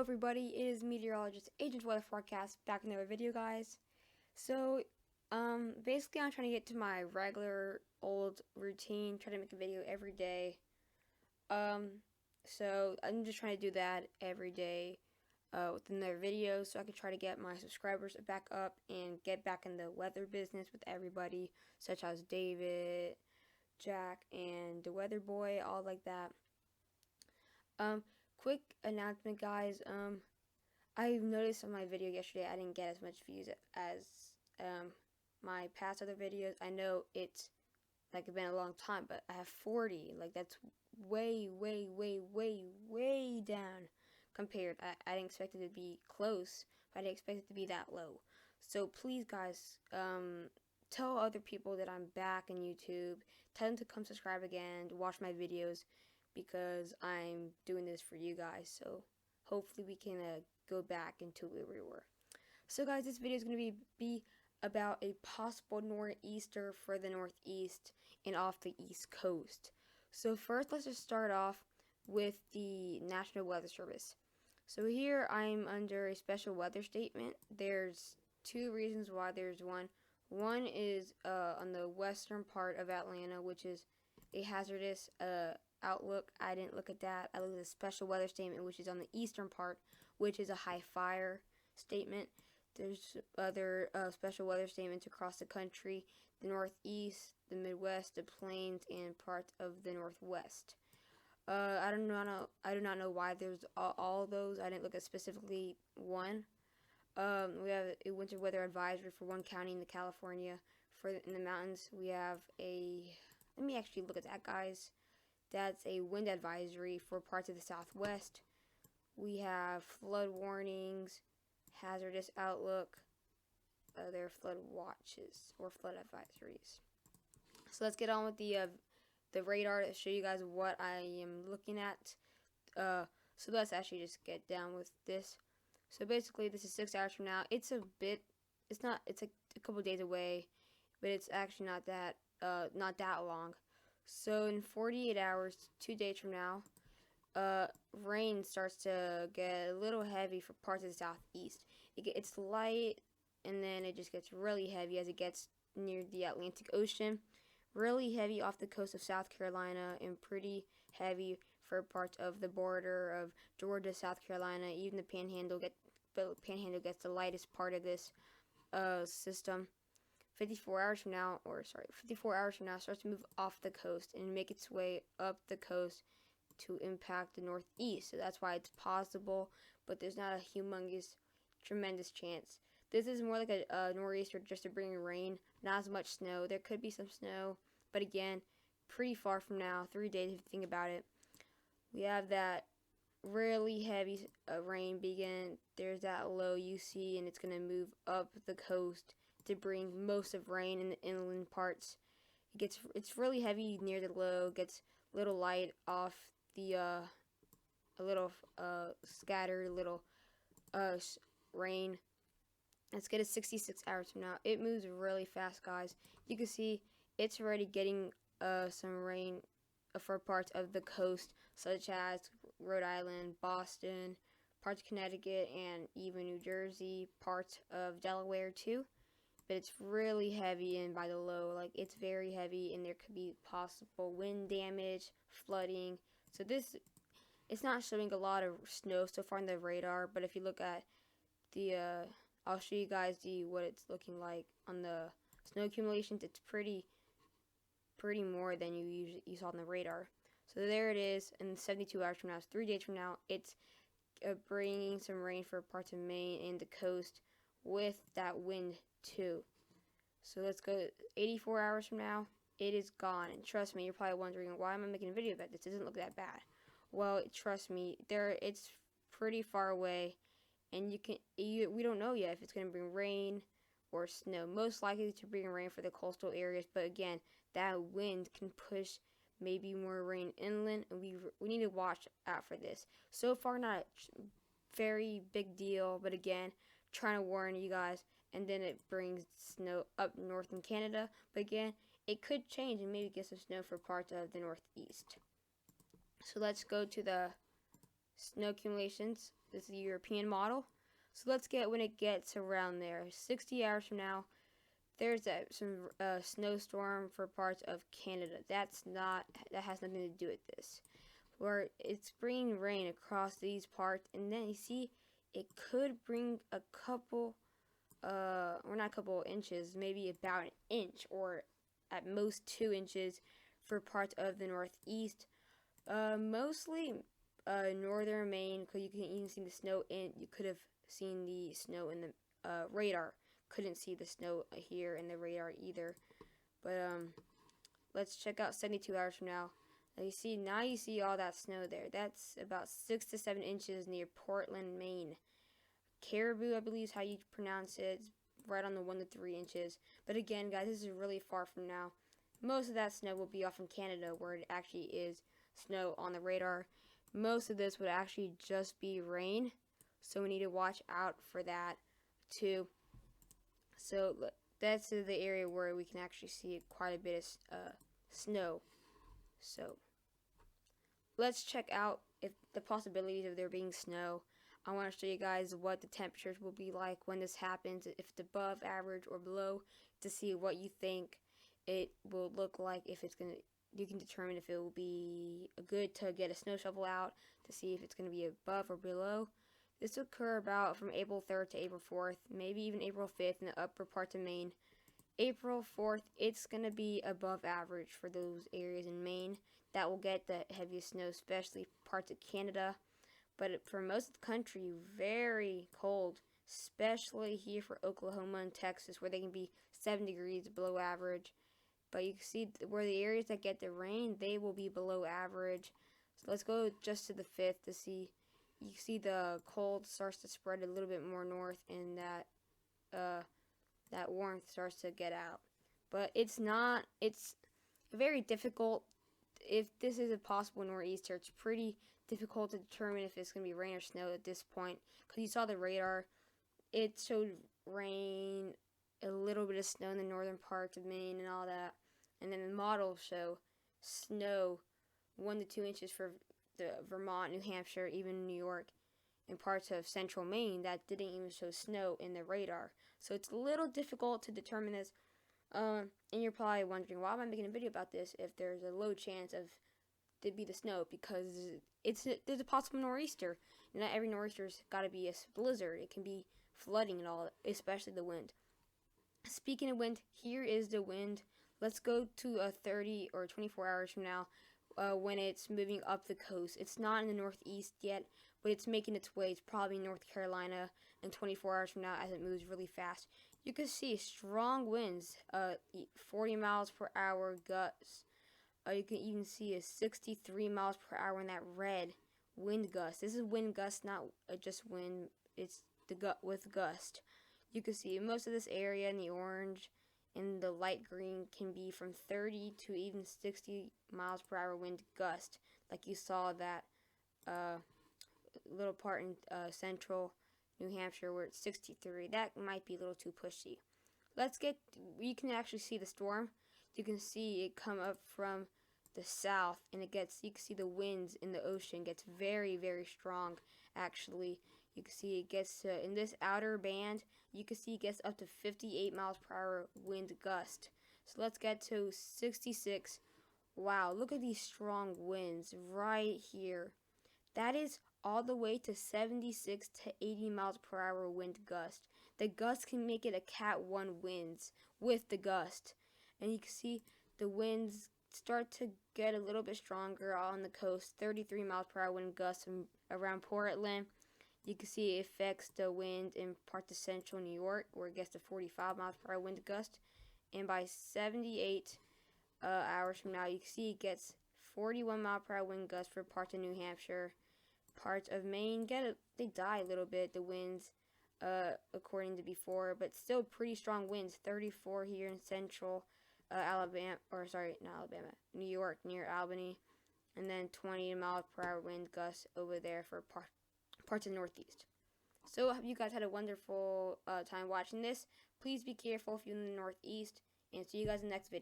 everybody, it is meteorologist Agent Weather Forecast back in another video, guys. So, basically I'm trying to get to my regular old routine, try to make a video every day. So I'm just trying to do that every day, with another video so I can try to get my subscribers back up and get back in the weather business with everybody, such as David, Jack, and the Weather Boy, all like that. Quick announcement, guys. I noticed on my video yesterday I didn't get as much views as my past other videos. I know it's been a long time, but I have 40. Like, that's way down compared. I didn't expect it to be close, but I didn't expect it to be that low. So please, guys, tell other people that I'm back on YouTube. Tell them to come subscribe again, to watch my videos, because I'm doing this for you guys. So hopefully we can go back into where we were. So guys, this video is going to be about a possible nor'easter for the Northeast and off the East Coast. So first, let's just start off with the National Weather Service. So here I'm under a special weather statement. There's two reasons why there's one. One is on the western part of Atlanta, which is a hazardous outlook. I didn't look at that. I looked at a special weather statement, which is on the eastern part, which is a high fire statement. There's other special weather statements across the country: the Northeast, the Midwest, the Plains, and parts of the Northwest. I do not know why there's all those. I didn't look at specifically one. We have a winter weather advisory for one county in the California. In the mountains, we have a. Let me actually look at that, guys. That's a wind advisory for parts of the Southwest. We have flood warnings, hazardous outlook, there are flood watches or flood advisories. So let's get on with the radar to show you guys what I am looking at. So let's actually just get down with this. So basically, this is 6 hours from now. It's like a couple days away, but it's actually not that long. So in 48 hours, 2 days from now, rain starts to get a little heavy for parts of the Southeast. It's light, and then it just gets really heavy as it gets near the Atlantic Ocean. Really heavy off the coast of South Carolina, and pretty heavy for parts of the border of Georgia, South Carolina. Even the Panhandle gets the lightest part of this system. 54 hours from now, starts to move off the coast and make its way up the coast to impact the Northeast. So that's why it's possible, but there's not a humongous, tremendous chance. This is more like a nor'easter just to bring rain, not as much snow. There could be some snow, but again, pretty far from now, 3 days if you think about it. We have that really heavy rain begin. There's that low you see, and it's going to move up the coast to bring most of rain in the inland parts. It's really heavy near the low, gets a little light off the a little scattered little rain. Let's get to 66 hours from now. It moves really fast, guys. You can see it's already getting some rain for parts of the coast, such as Rhode Island, Boston, parts of Connecticut, and even New Jersey, parts of Delaware too. But it's really heavy and by the low. Like, it's very heavy, and there could be possible wind damage, flooding. So it's not showing a lot of snow so far on the radar, but if you look at the I'll show you guys what it's looking like on the snow accumulations. It's pretty more than you saw on the radar. So there it is. And 72 hours from now, it's 3 days from now, it's bringing some rain for parts of Maine and the coast with that wind too. So let's go 84 hours from now. It is gone, and trust me, you're probably wondering, why am I making a video about this? It doesn't look that bad. Well, trust me, it's pretty far away, and we don't know yet if it's going to bring rain or snow. Most likely to bring rain for the coastal areas, but again, that wind can push maybe more rain inland, and we need to watch out for this. So far, not a very big deal, but again, trying to warn you guys. And then it brings snow up north in Canada, but again, it could change and maybe get some snow for parts of the Northeast. So let's go to the snow accumulations. This is the European model. So let's get when it gets around there. 60 hours from now, there's some snowstorm for parts of Canada. That has nothing to do with this. Where it's bringing rain across these parts, and then you see it could bring a couple, or not a couple inches, maybe about an inch, or at most 2 inches for parts of the Northeast. Mostly northern Maine, because you can even see the snow you could have seen the snow in the radar. Couldn't see the snow here in the radar either. But let's check out 72 hours from now. Now you see all that snow there. That's about 6 to 7 inches near Portland, Maine. Caribou, I believe is how you pronounce it. It's right on the 1 to 3 inches. But again, guys, this is really far from now. Most of that snow will be off in Canada, where it actually is snow on the radar. Most of this would actually just be rain, so we need to watch out for that too. So that's the area where we can actually see quite a bit of snow. So let's check out if the possibilities of there being snow. I want to show you guys what the temperatures will be like when this happens, if it's above average or below, to see what you think it will look like. If it's gonna, you can determine if it will be good to get a snow shovel out to see if it's going to be above or below. This will occur about from April 3rd to April 4th, maybe even April 5th in the upper parts of Maine. April 4th, it's going to be above average for those areas in Maine. That will get the heaviest snow, especially parts of Canada. But for most of the country, very cold, especially here for Oklahoma and Texas, where they can be 7 degrees below average. But you can see where the areas that get the rain, they will be below average. So let's go just to the 5th to see. You see the cold starts to spread a little bit more north, and that warmth starts to get out. But it's very difficult. If this is a possible nor'easter, it's pretty difficult to determine if it's going to be rain or snow at this point, because you saw the radar. It showed rain, a little bit of snow in the northern parts of Maine and all that. And then the models show snow 1 to 2 inches for the Vermont, New Hampshire, even New York, and parts of central Maine that didn't even show snow in the radar. So it's a little difficult to determine this. And you're probably wondering, why am I making a video about this if there's a low chance of it be the snow? Because there's a possible nor'easter. Not every nor'easter's got to be a blizzard. It can be flooding and all, especially the wind. Speaking of wind, here is the wind. Let's go to 30 or 24 hours from now when it's moving up the coast. It's not in the northeast yet, but it's making its way. It's probably North Carolina in 24 hours from now as it moves really fast. You can see strong winds, 40 miles per hour gusts. You can even see a 63 miles per hour in that red wind gust. This is wind gust, not just wind. It's the with gust. You can see most of this area in the orange and the light green can be from 30 to even 60 miles per hour wind gust, like you saw that little part in central New Hampshire where it's 63. That might be a little too pushy. You can actually see the storm. You can see it come up from the south, and you can see the winds in the ocean gets very, very strong. Actually, you can see it gets in this outer band, you can see it gets up to 58 miles per hour wind gust. So let's get to 66. Wow, look at these strong winds right here. That is all the way to 76 to 80 miles per hour wind gust. The gust can make it a Cat 1 winds with the gust. And you can see the winds start to get a little bit stronger on the coast. 33 miles per hour wind gusts around Portland. You can see it affects the wind in parts of central New York, where it gets to 45 miles per hour wind gust. And by 78 hours from now, you can see it gets 41 mile per hour wind gust for parts of New Hampshire. Parts of Maine they die a little bit, the winds, according to before, but still pretty strong winds. 34 here in central New York near Albany, and then 20 mile per hour wind gusts over there for parts of the Northeast. So I hope you guys had a wonderful time watching this. Please be careful if you're in the Northeast, and see you guys in the next video.